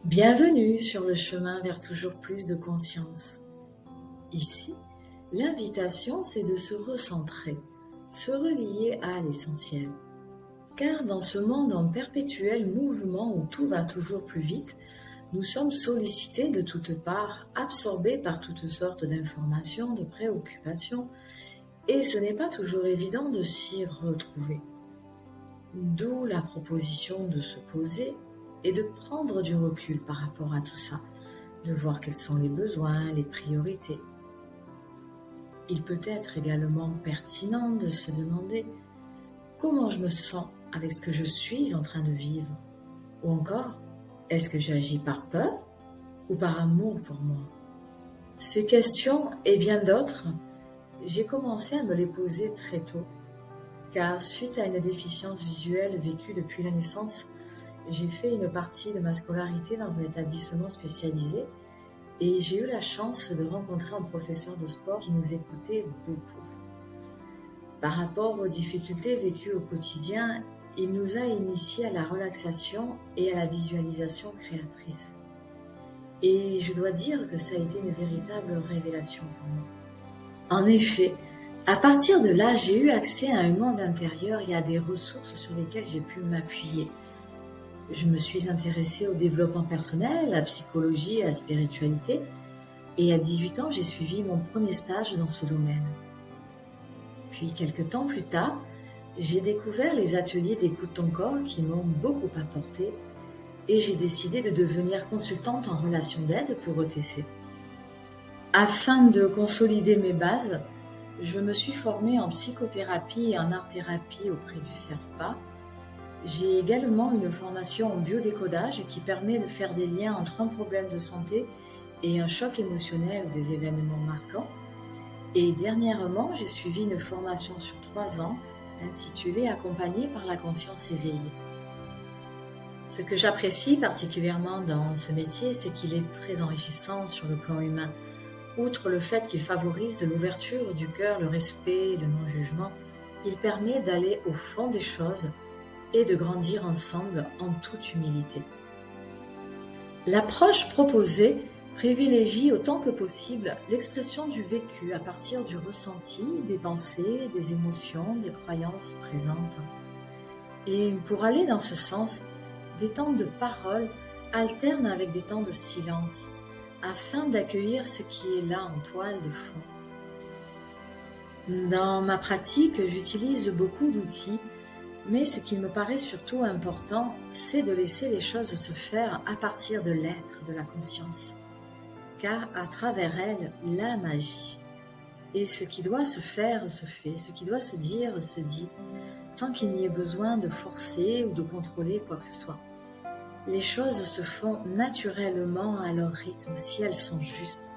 Bienvenue sur le chemin vers toujours plus de conscience. Ici, l'invitation, c'est de se recentrer, se relier à l'essentiel. Car dans ce monde en perpétuel mouvement où tout va toujours plus vite, nous sommes sollicités de toutes parts, absorbés par toutes sortes d'informations, de préoccupations, et ce n'est pas toujours évident de s'y retrouver. D'où la proposition de se poser et de prendre du recul par rapport à tout ça, de voir quels sont les besoins, les priorités. Il peut être également pertinent de se demander comment je me sens avec ce que je suis en train de vivre, ou encore, est-ce que j'agis par peur ou par amour pour moi? Ces questions et bien d'autres, j'ai commencé à me les poser très tôt, car suite à une déficience visuelle vécue depuis la naissance, j'ai fait une partie de ma scolarité dans un établissement spécialisé et j'ai eu la chance de rencontrer un professeur de sport qui nous écoutait beaucoup. Par rapport aux difficultés vécues au quotidien, il nous a initiés à la relaxation et à la visualisation créatrice. Et je dois dire que ça a été une véritable révélation pour moi. En effet, à partir de là, j'ai eu accès à un monde intérieur et à des ressources sur lesquelles j'ai pu m'appuyer. Je me suis intéressée au développement personnel, à la psychologie et à la spiritualité. Et à 18 ans, j'ai suivi mon premier stage dans ce domaine. Puis, quelques temps plus tard, j'ai découvert les ateliers d'écoute ton corps qui m'ont beaucoup apporté et j'ai décidé de devenir consultante en relation d'aide pour ETC. Afin de consolider mes bases, je me suis formée en psychothérapie et en art-thérapie auprès du CERFPA. J'ai également une formation en biodécodage qui permet de faire des liens entre un problème de santé et un choc émotionnel ou des événements marquants. Et dernièrement, j'ai suivi une formation sur 3 ans intitulée « Accompagnée par la conscience éveillée ». Ce que j'apprécie particulièrement dans ce métier, c'est qu'il est très enrichissant sur le plan humain. Outre le fait qu'il favorise l'ouverture du cœur, le respect, le non-jugement, il permet d'aller au fond des choses et de grandir ensemble en toute humilité. L'approche proposée privilégie autant que possible l'expression du vécu à partir du ressenti, des pensées, des émotions, des croyances présentes. Et pour aller dans ce sens, des temps de parole alternent avec des temps de silence, afin d'accueillir ce qui est là en toile de fond. Dans ma pratique, j'utilise beaucoup d'outils, mais ce qui me paraît surtout important, c'est de laisser les choses se faire à partir de l'être, de la conscience. Car à travers elle, la magie. Et ce qui doit se faire, se fait. Ce qui doit se dire, se dit, sans qu'il n'y ait besoin de forcer ou de contrôler quoi que ce soit. Les choses se font naturellement à leur rythme si elles sont justes.